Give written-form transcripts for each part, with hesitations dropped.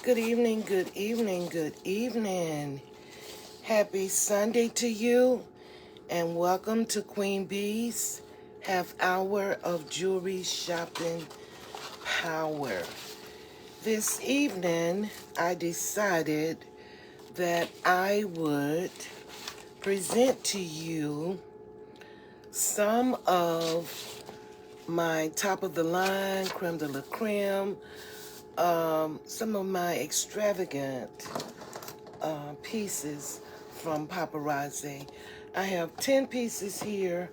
Good evening, good evening, good evening. Happy Sunday to you, and welcome to Queen B's half hour of jewelry shopping power. This evening, I decided that I would present to you some of my top of the line, creme de la creme, some of my extravagant pieces from paparazzi. I have 10 pieces here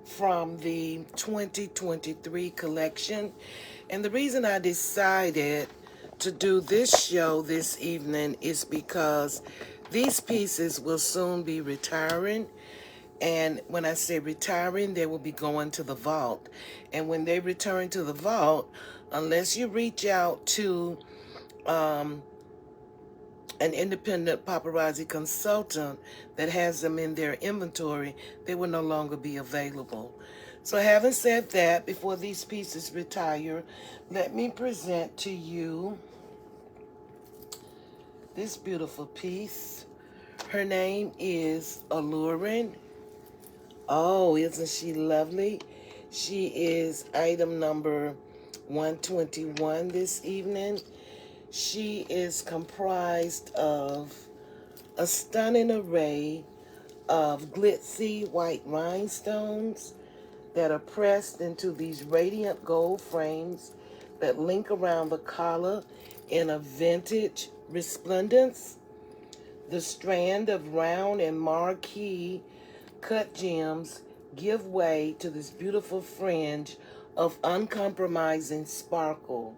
from the 2023 collection. And the reason I decided to do this show this evening is because these pieces will soon be retiring. And when I say retiring, they will be going to the vault. And when they return to the vault, unless you reach out to an independent paparazzi consultant that has them in their inventory, they will no longer be available. So having said that, before these pieces retire, let me present to you this beautiful piece. Her name is Alluring. Oh, isn't she lovely? She is item number 121 this evening. She is comprised of a stunning array of glitzy white rhinestones that are pressed into these radiant gold frames that link around the collar in a vintage resplendence. The strand of round and marquee cut gems give way to this beautiful fringe of uncompromising sparkle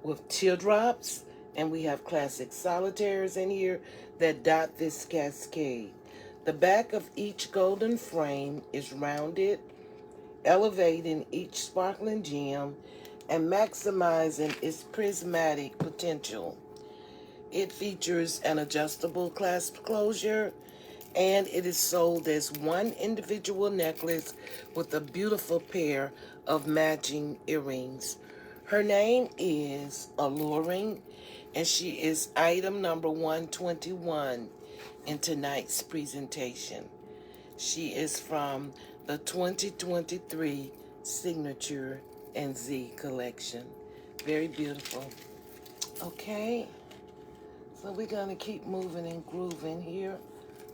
with teardrops, and we have classic solitaires in here that dot this cascade. The back of each golden frame is rounded, elevating each sparkling gem and maximizing its prismatic potential. It features an adjustable clasp closure, and it is sold as one individual necklace with a beautiful pair of matching earrings. Her name is Alluring, and she is item number 121 in tonight's presentation. She is from the 2023 Signature and Z collection. Very beautiful. Okay, so we're going to keep moving and grooving here.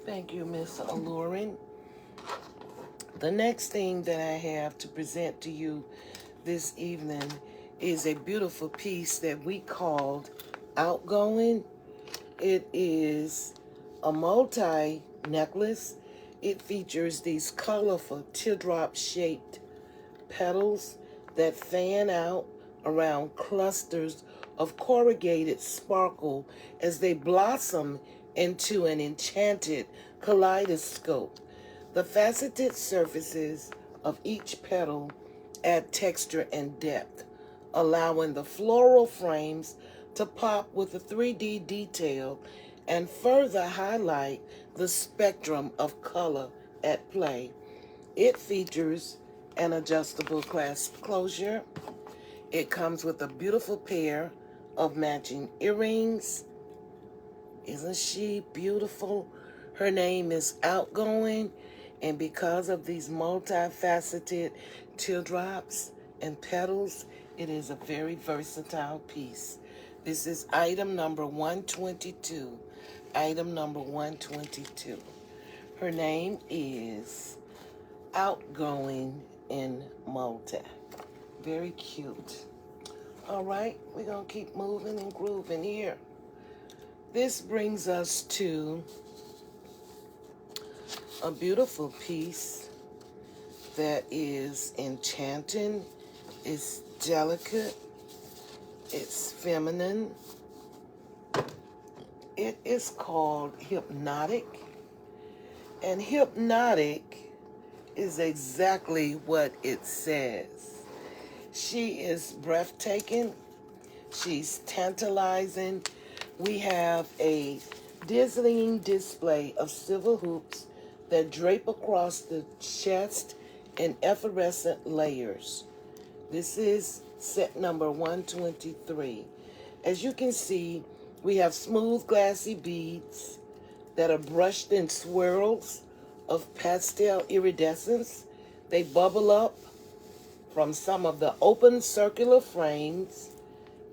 Thank you, Miss Alluring. The next thing that I have to present to you this evening is a beautiful piece that we called Outgoing. It is a multi-necklace. It features these colorful teardrop-shaped petals that fan out around clusters of corrugated sparkle as they blossom into an enchanted kaleidoscope. The faceted surfaces of each petal add texture and depth, allowing the floral frames to pop with a 3D detail and further highlight the spectrum of color at play. It features an adjustable clasp closure. It comes with a beautiful pair of matching earrings. Isn't she beautiful? Her name is Outgoing, and because of these multifaceted teardrops and petals, it is a very versatile piece. This is item number 122. Item number 122. Her name is Outgoing in multi. Very cute. All right, we're going to keep moving and grooving here. This brings us to a beautiful piece that is enchanting, it's delicate, it's feminine. It is called Hypnotic, and Hypnotic is exactly what it says. She is breathtaking, she's tantalizing. We have a dizzying display of silver hoops that drape across the chest in effervescent layers. This is set number 123. As you can see, We have smooth, glassy beads that are brushed in swirls of pastel iridescence. They bubble up from some of the open circular frames,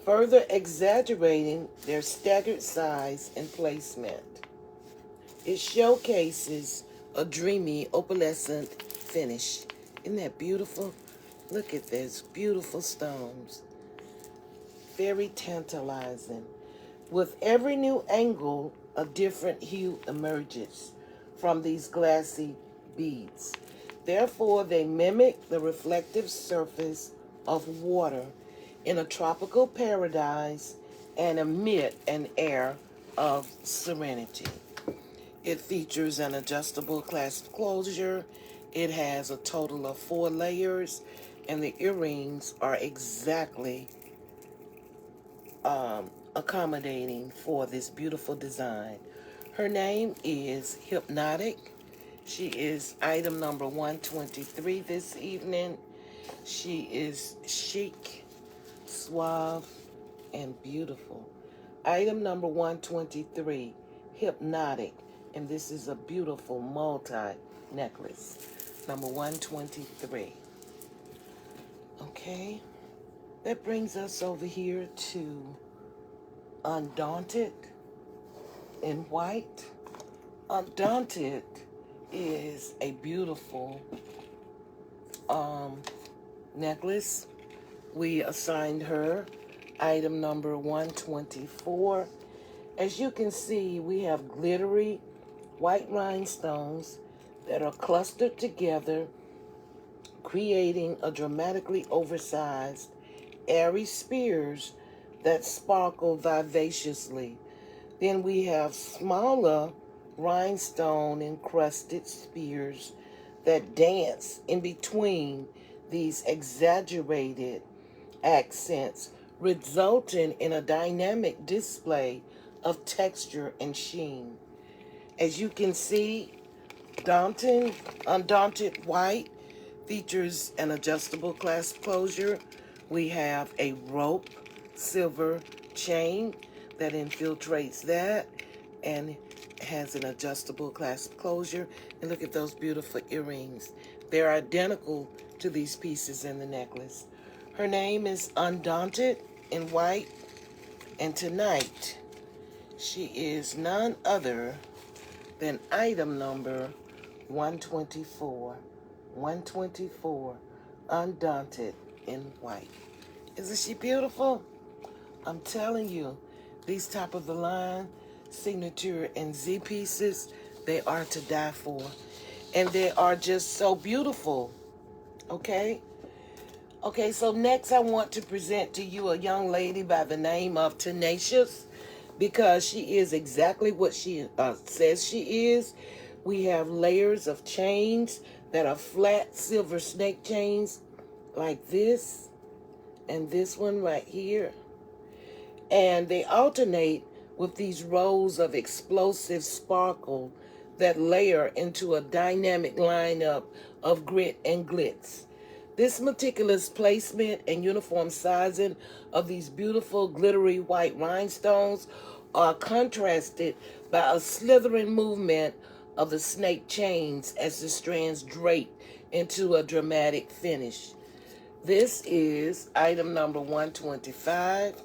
further exaggerating their staggered size and placement. It showcases a dreamy opalescent finish. Isn't that beautiful? Look at this, beautiful stones. Very tantalizing. With every new angle, a different hue emerges from these glassy beads. Therefore, they mimic the reflective surface of water in a tropical paradise and emit an air of serenity. It features an adjustable clasp closure. It has a total of 4 layers, and the earrings are exactly accommodating for this beautiful design. Her name is Hypnotic. She is item number 123 this evening. She is chic, suave, and beautiful. Item number 123, Hypnotic. And this is a beautiful multi-necklace. Number 123. Okay. That brings us over here to Undaunted in white. Undaunted is a beautiful necklace. We assigned her item number 124. As you can see, we have glittery white rhinestones that are clustered together, creating a dramatically oversized, airy spears that sparkle vivaciously. Then we have smaller rhinestone encrusted spears that dance in between these exaggerated accents, resulting in a dynamic display of texture and sheen. As you can see, Undaunted White features an adjustable clasp closure. We have a rope silver chain that infiltrates that and has an adjustable clasp closure. And look at those beautiful earrings. They're identical to these pieces in the necklace. Her name is Undaunted in white, and tonight she is none other than item number 124. 124, Undaunted in white. Isn't she beautiful? I'm telling you, these top of the line signature and Z pieces, they are to die for. And they are just so beautiful. Okay? Okay, so next I want to present to you a young lady by the name of Tenacious, because she is exactly what she says she is. We have layers of chains that are flat silver snake chains like this and this one right here. And they alternate with these rows of explosive sparkle that layer into a dynamic lineup of grit and glitz. This meticulous placement and uniform sizing of these beautiful glittery white rhinestones are contrasted by a slithering movement of the snake chains as the strands drape into a dramatic finish. This is item number 125.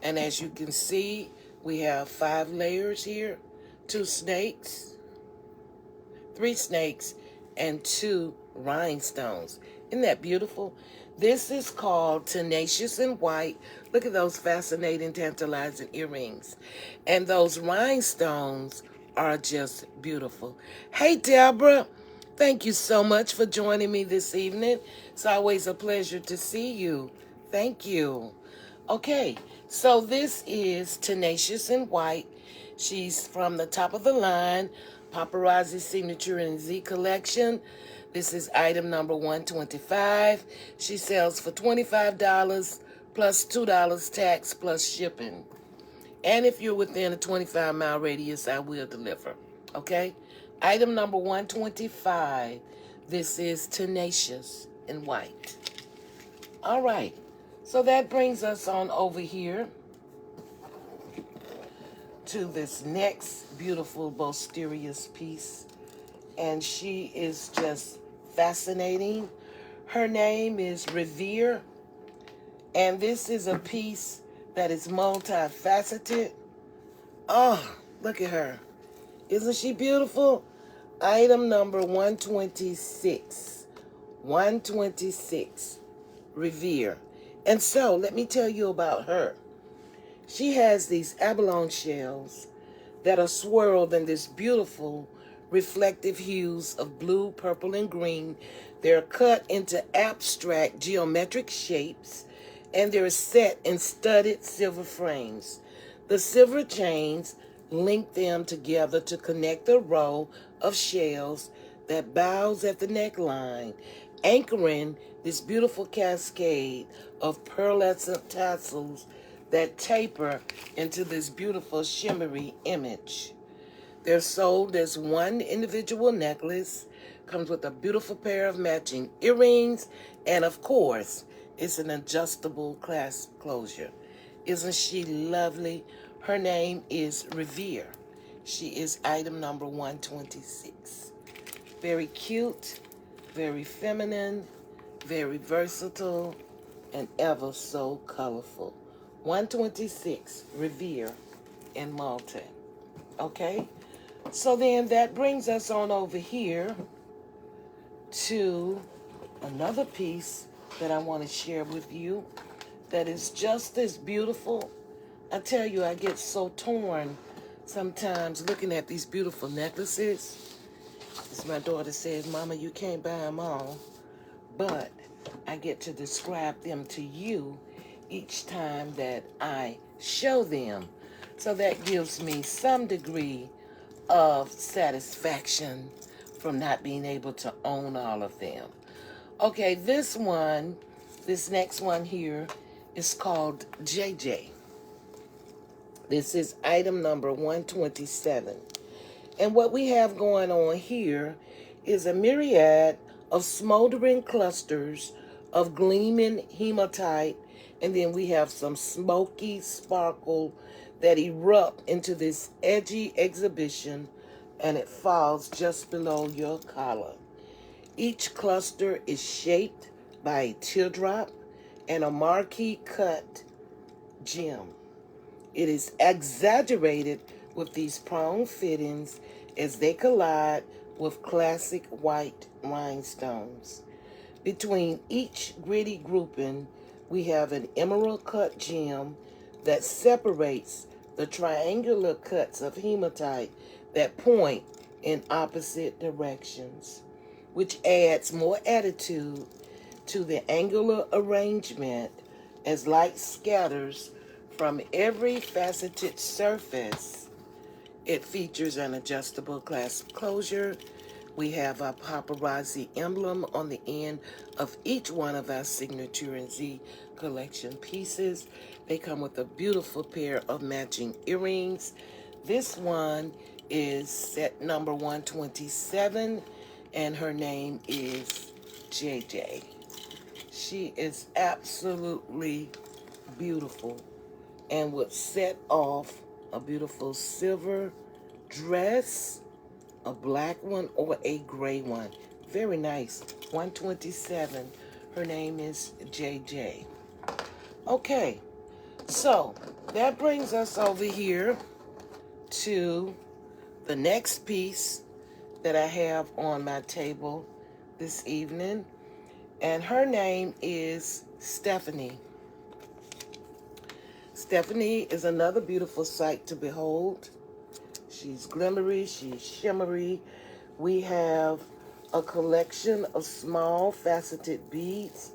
And as you can see, we have 5 layers here, 2 snakes, 3 snakes, and 2 rhinestones. Isn't that beautiful? This is called Tenacious in white. Look at those fascinating, tantalizing earrings. And those rhinestones are just beautiful. Hey, Deborah. Thank you so much for joining me this evening. It's always a pleasure to see you. Thank you. Okay, so this is Tenacious in white. She's from the top of the line, Paparazzi Signature and Z Collection. This is item number 125. She sells for $25 plus $2 tax plus shipping. And if you're within a 25-mile radius, I will deliver. Okay? Item number 125. This is Tenacious in white. All right. So that brings us on over here to this next beautiful Bosterius piece, and she is just fascinating. Her name is Revere, and this is a piece that is multifaceted. Oh, look at her. Isn't she beautiful? Item number 126. 126. Revere. And so, let me tell you about her. She has these abalone shells that are swirled in this beautiful reflective hues of blue, purple, and green. They're cut into abstract geometric shapes, and they're set in studded silver frames. The silver chains link them together to connect a row of shells that bows at the neckline, anchoring this beautiful cascade of pearlescent tassels that taper into this beautiful shimmery image. They're sold as one individual necklace, comes with a beautiful pair of matching earrings, and of course, it's an adjustable clasp closure. Isn't she lovely? Her name is Revere. She is item number 126. Very cute, very feminine, very versatile, and ever so colorful. 126, Revere in Malta. Okay? So then that brings us on over here to another piece that I want to share with you that is just as beautiful. I tell you, I get so torn sometimes looking at these beautiful necklaces. As my daughter says, Mama, you can't buy them all. But I get to describe them to you each time that I show them. So that gives me some degree of satisfaction from not being able to own all of them. Okay, this next one here is called JJ. This is item number 127. And what we have going on here is a myriad of smoldering clusters of gleaming hematite, and then we have some smoky sparkle that erupt into this edgy exhibition, and it falls just below your collar. Each cluster is shaped by a teardrop and a marquee cut gem. It is exaggerated with these prong fittings as they collide with classic white rhinestones. Between each gritty grouping, we have an emerald cut gem that separates the triangular cuts of hematite that point in opposite directions, which adds more attitude to the angular arrangement as light scatters from every faceted surface. It features an adjustable clasp closure. We have our paparazzi emblem on the end of each one of our Signature and Z collection pieces. They come with a beautiful pair of matching earrings. This one is set number 127, and her name is JJ. She is absolutely beautiful and would set off a beautiful silver dress, a black one, or a gray one. Very nice. 127. Her name is JJ. Okay, so that brings us over here to the next piece that I have on my table this evening, and her name is Stephanie. Stephanie is another beautiful sight to behold. She's glimmery, she's shimmery. We have a collection of small faceted beads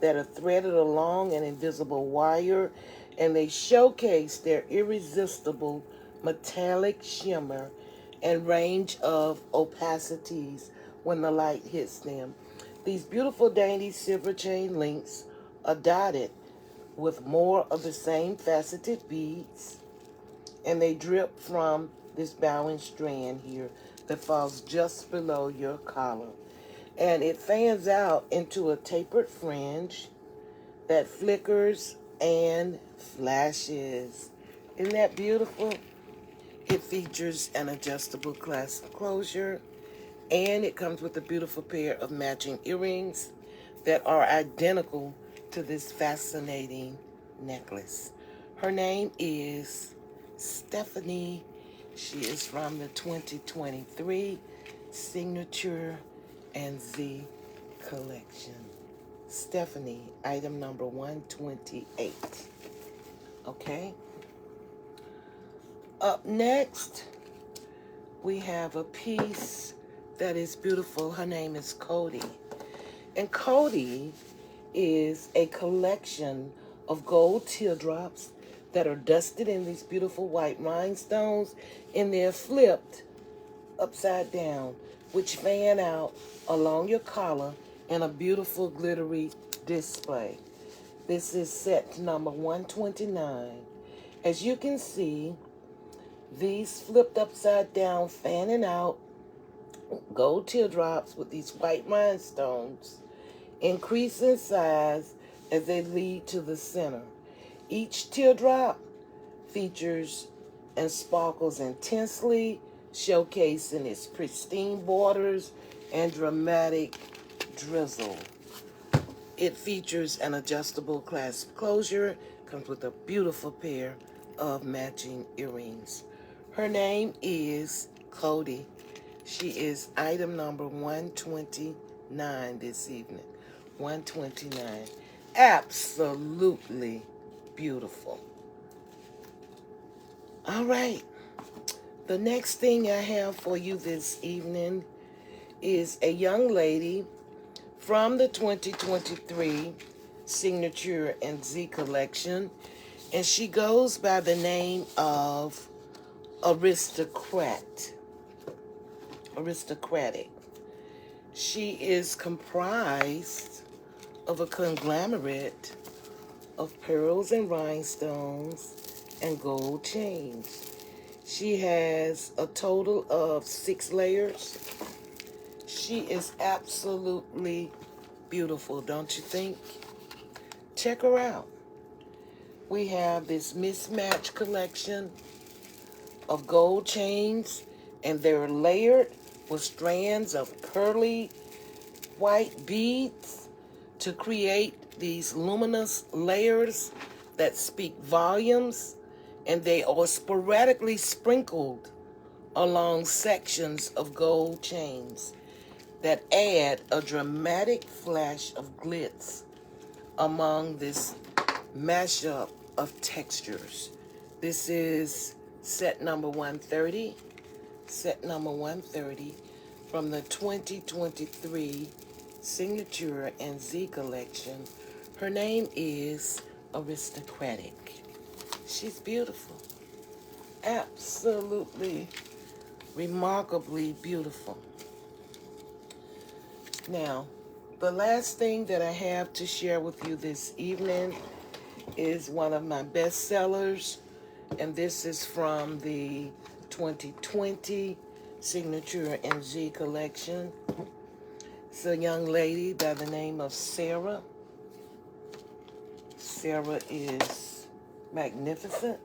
that are threaded along an invisible wire, and they showcase their irresistible metallic shimmer and range of opacities when the light hits them. These beautiful dainty silver chain links are dotted with more of the same faceted beads, and they drip from this bowing strand here that falls just below your collar. And it fans out into a tapered fringe that flickers and flashes. Isn't that beautiful? It features an adjustable clasp closure, and it comes with a beautiful pair of matching earrings that are identical to this fascinating necklace. Her name is Stephanie. She is from the 2023 Signature and Z collection. Stephanie, item number 128. Okay? Up next, we have a piece that is beautiful. Her name is Cody. And Cody is a collection of gold teardrops that are dusted in these beautiful white rhinestones, and they're flipped upside down, which fan out along your collar in a beautiful glittery display. This is set number 129. As you can see, these flipped upside down, fanning out gold teardrops with these white rhinestones increase in size as they lead to the center. Each teardrop features and sparkles intensely, showcasing its pristine borders and dramatic drizzle. It features an adjustable clasp closure, comes with a beautiful pair of matching earrings. Her name is Cody. She is item number 129 this evening. 129. Absolutely beautiful. All right. The next thing I have for you this evening is a young lady from the 2023 Signature and Z collection, and she goes by the name of Aristocratic. She is comprised of a conglomerate of pearls and rhinestones and gold chains. She has a total of 6 layers. She is absolutely beautiful, don't you think? Check her out. We have this mismatched collection of gold chains, and they're layered with strands of pearly white beads to create these luminous layers that speak volumes, and they are sporadically sprinkled along sections of gold chains that add a dramatic flash of glitz among this mashup of textures. This is set number 130. Set number 130 from the 2023 Signature and Z collection. Her name is Aristocratic. She's beautiful. Absolutely, remarkably beautiful. Now, the last thing that I have to share with you this evening is one of my best sellers, and this is from the 2020 Signature and Z collection. It's a young lady by the name of Sarah. Sarah is magnificent.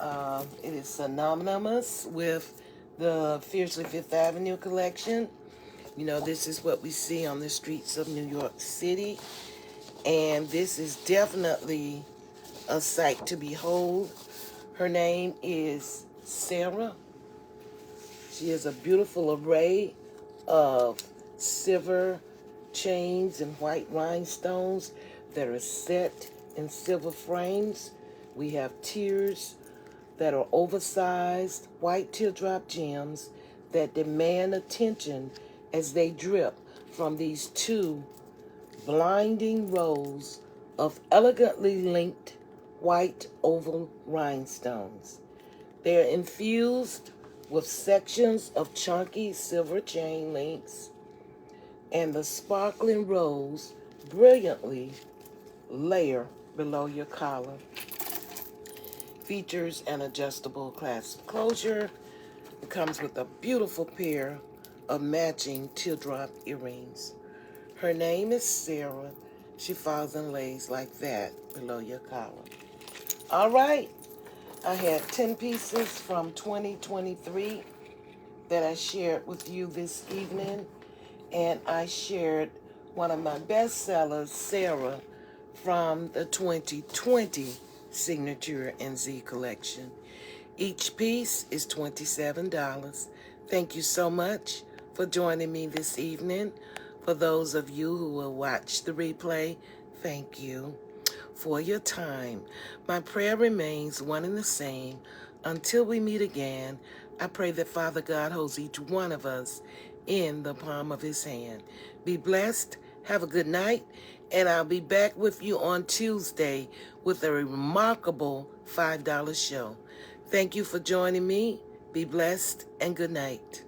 It is synonymous with the Fiercely Fifth Avenue collection. You know, this is what we see on the streets of New York City. And this is definitely a sight to behold. Her name is Sarah. She has a beautiful array of silver chains and white rhinestones that are set in silver frames. We have tiers that are oversized white teardrop gems that demand attention as they drip from these 2 blinding rows of elegantly linked white oval rhinestones. They're infused with sections of chunky silver chain links, and the sparkling rows brilliantly layer below your collar. Features an adjustable clasp closure. It comes with a beautiful pair of matching teardrop earrings. Her name is Sarah. She falls and lays like that below your collar. All right. I had 10 pieces from 2023 that I shared with you this evening. And I shared one of my best sellers, Sarah, from the 2020 Signature NZ collection. Each piece is $27. Thank you so much for joining me this evening. For those of you who will watch the replay, thank you for your time. My prayer remains one and the same. Until we meet again, I pray that Father God holds each one of us in the palm of his hand. Be blessed, have a good night, and I'll be back with you on Tuesday with a remarkable $5 show. Thank you for joining me. Be blessed and good night.